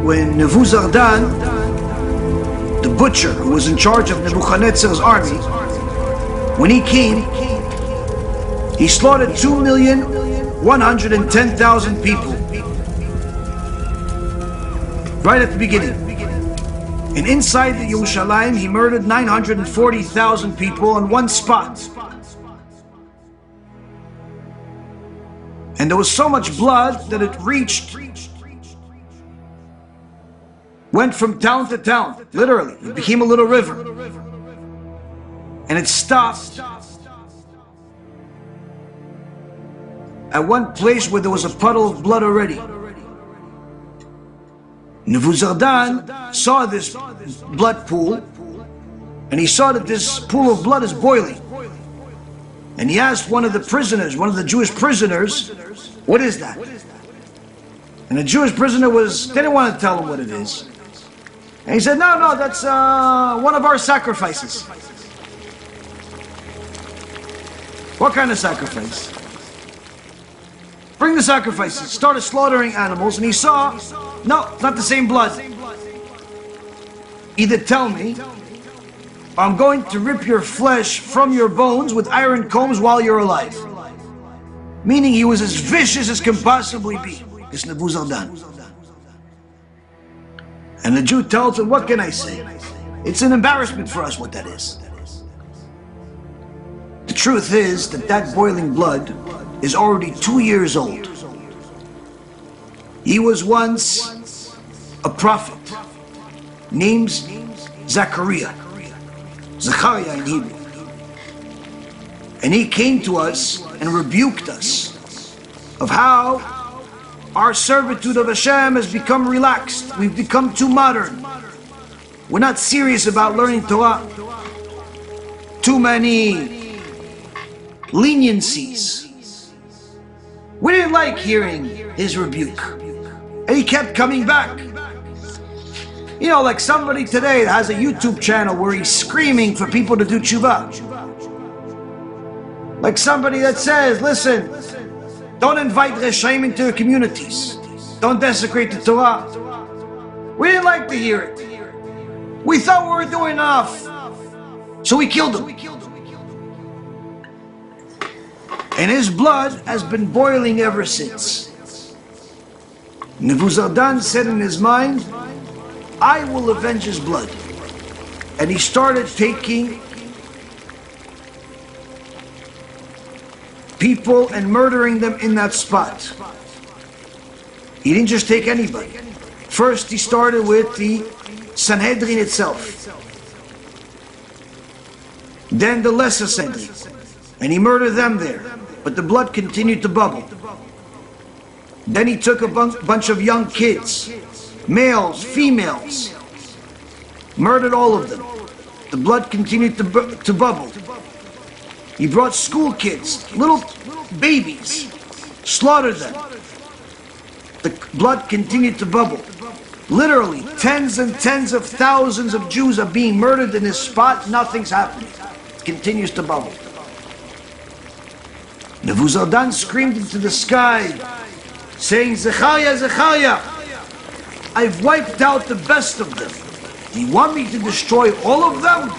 When Nevuzardan, the butcher who was in charge of Nebuchadnezzar's army, when he came, he slaughtered 2,110,000 people right at the beginning. And inside the Yerushalayim, he murdered 940,000 people on one spot. And there was so much blood that it went from town to town, literally. It became a little river. And it stopped at one place where there was a puddle of blood already. Nevuzardan saw this blood pool, and he saw that this pool of blood is boiling. And he asked one of the prisoners, one of the Jewish prisoners, what is that? And the Jewish prisoner didn't want to tell him what it is. And he said, no, that's one of our sacrifices. What kind of sacrifice? Bring the sacrifices. Started slaughtering animals, and he saw, no, not the same blood. Either tell me, or I'm going to rip your flesh from your bones with iron combs while you're alive. Meaning he was as vicious as can possibly be, this Nebuzaradan. And the Jew tells him, what can I say? It's an embarrassment for us what that is. The truth is that boiling blood is already 2 years old. He was once a prophet named Zechariah in Hebrew. And he came to us and rebuked us of how our servitude of HaShem has become relaxed. We've become too modern. We're not serious about learning Torah. Too many leniencies. We didn't like hearing his rebuke. And he kept coming back. You know, like somebody today that has a YouTube channel where he's screaming for people to do tshuva. Like somebody that says, listen, don't invite Reshaim into your communities. Don't desecrate the Torah. We didn't like to hear it. We thought we were doing enough. So we killed him. And his blood has been boiling ever since. Nebuzaradan said in his mind, I will avenge his blood. And he started taking people and murdering them in that spot. He didn't just take anybody. First he started with the Sanhedrin itself. Then the lesser Sanhedrin. And he murdered them there. But the blood continued to bubble. Then he took a bunch of young kids, males, females, murdered all of them. The blood continued to bubble. He brought school kids, little babies, slaughtered them. The blood continued to bubble. Literally, tens and tens of thousands of Jews are being murdered in this spot. Nothing's happening. It continues to bubble. Nevuzardan screamed into the sky, saying, Zechariah, Zechariah, I've wiped out the best of them. You want me to destroy all of them?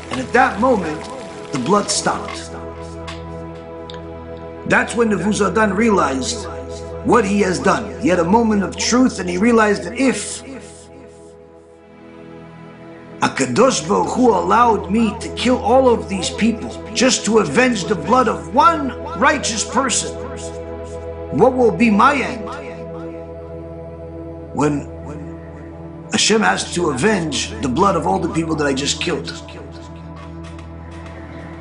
And at that moment, the blood stopped. That's when Nebuzaradan realized what he has done. He had a moment of truth, and he realized that if HaKadosh Baruch Hu allowed me to kill all of these people just to avenge the blood of one righteous person, what will be my end when HaShem has to avenge the blood of all the people that I just killed?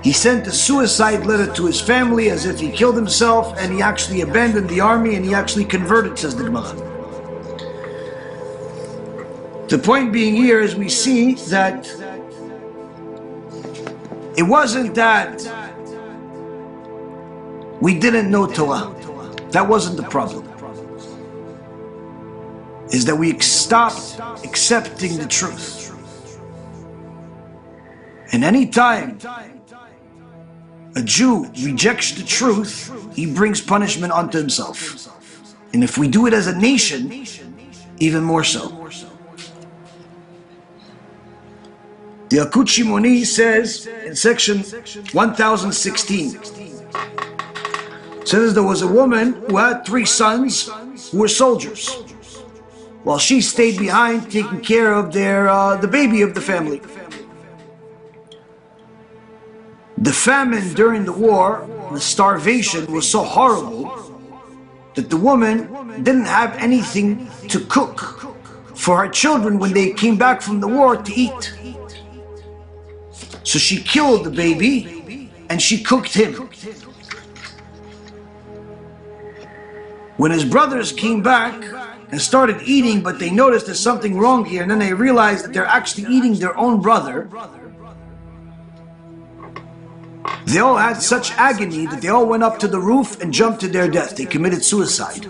He sent a suicide letter to his family as if he killed himself, and he actually abandoned the army, and he actually converted, says the Gemara. The point being here is we see that it wasn't that we didn't know Torah. That wasn't the problem. Is that we stopped accepting the truth. And any time a Jew rejects the truth, he brings punishment onto himself. And if we do it as a nation, even more so. The Yalkut Shimoni says in section 1016, says there was a woman who had 3 sons who were soldiers, while she stayed behind taking care of the baby of the family. The famine during the war, the starvation was so horrible that the woman didn't have anything to cook for her children when they came back from the war to eat. So she killed the baby and she cooked him. When his brothers came back and started eating, but they noticed there's something wrong here, and then they realized that they're actually eating their own brother, they all had such agony that they all went up to the roof and jumped to their death. They committed suicide.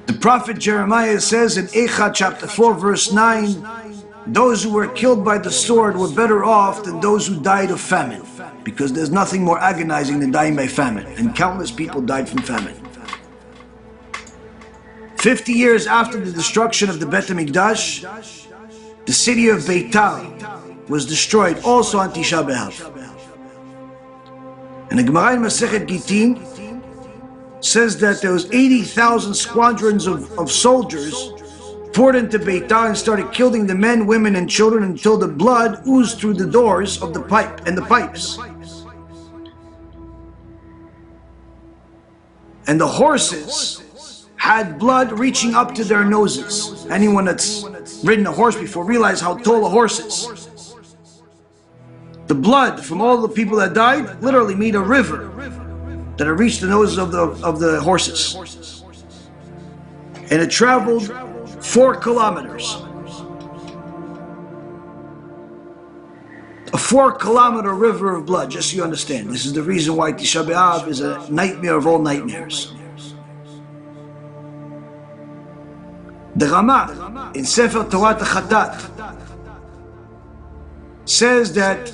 The prophet Jeremiah says in Echad chapter 4 verse 9, those who were killed by the sword were better off than those who died of famine, because there's nothing more agonizing than dying by famine, and countless people died from famine. 50 years after the destruction of the Beit HaMikdash, the city of Beitar was destroyed also on Tisha B'Av. And the Gemara in Masechet Gittin says that there was 80,000 squadrons of soldiers poured into Beitar and started killing the men, women, and children until the blood oozed through the doors of the pipe and the pipes. And the horses had blood reaching up to their noses. Anyone that's ridden a horse before realizes how tall a horse is. The blood from all the people that died literally made a river that had reached the noses of the horses. And it traveled 4 kilometers. A 4-kilometer river of blood, just so you understand. This is the reason why Tisha B'Av is a nightmare of all nightmares. The Ramah in Sefer Torah Chatat says that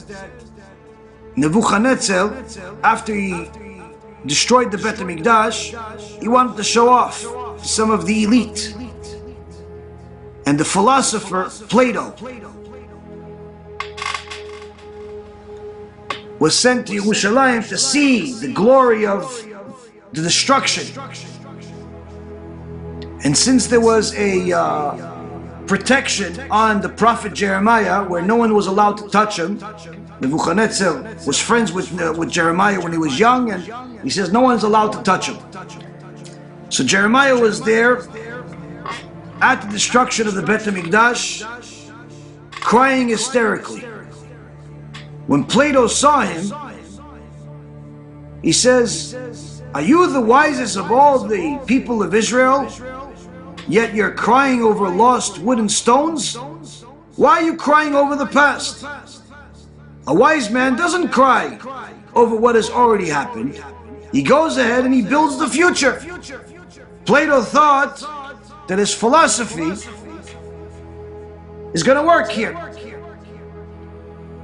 Nebuchadnezzar, after he destroyed the Beit HaMikdash, he wanted to show off to some of the elite. And the philosopher Plato was sent to Yerushalayim to see the glory of the destruction. And since there was a protection on the prophet Jeremiah, where no one was allowed to touch him, Nebuchadnezzar was friends with Jeremiah when he was young, and he says no one's allowed to touch him. So Jeremiah was there at the destruction of the Beit HaMikdash, crying hysterically. When Plato saw him, he says, "Are you the wisest of all the people of Israel, yet you're crying over lost wood and stones? Why are you crying over the past? A wise man doesn't cry over what has already happened. He goes ahead and he builds the future." Plato thought that his philosophy is going to work here.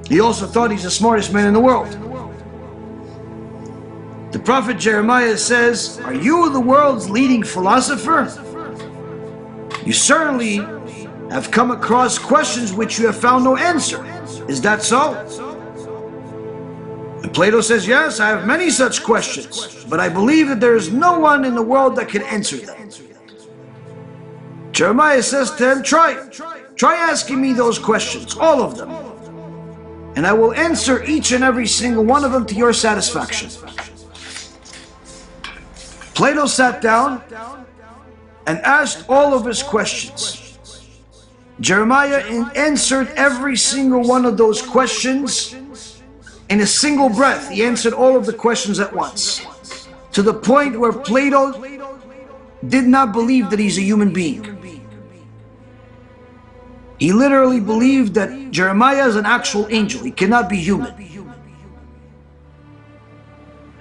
He also thought he's the smartest man in the world. The prophet Jeremiah says, "Are you the world's leading philosopher? You certainly have come across questions which you have found no answer. Is that so?" And Plato says, "Yes, I have many such questions, but I believe that there is no one in the world that can answer them." Jeremiah says to him, Try asking me those questions, all of them, and I will answer each and every single one of them to your satisfaction. Plato sat down and asked all of his questions. Jeremiah answered every single one of those questions in a single breath. He answered all of the questions at once, to the point where Plato did not believe that he's a human being. He literally believed that Jeremiah is an actual angel. He cannot be human.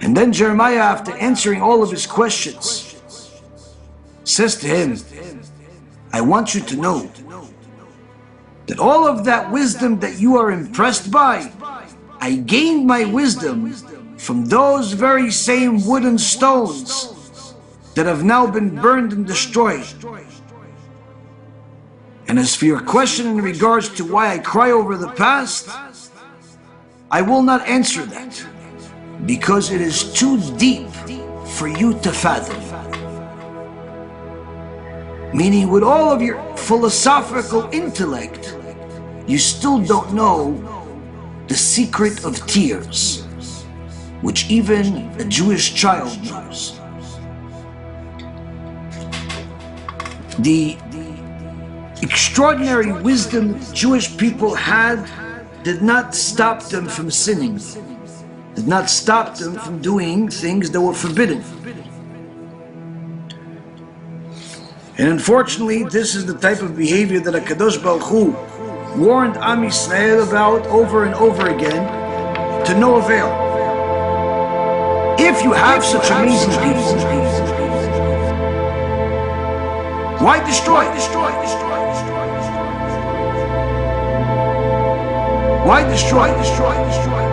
And then Jeremiah, after answering all of his questions, says to him, "I want you to know that all of that wisdom that you are impressed by, I gained my wisdom from those very same wooden stones that have now been burned and destroyed. And as for your question in regards to why I cry over the past, I will not answer that, because it is too deep for you to fathom. Meaning, with all of your philosophical intellect, you still don't know the secret of tears, which even a Jewish child knows. The extraordinary wisdom Jewish people had did not stop them from sinning, did not stop them from doing things that were forbidden. And unfortunately, this is the type of behavior that HaKadosh Baruch Hu warned Am Yisrael about over and over again, to no avail. If you have such amazing people, why destroy? Why destroy?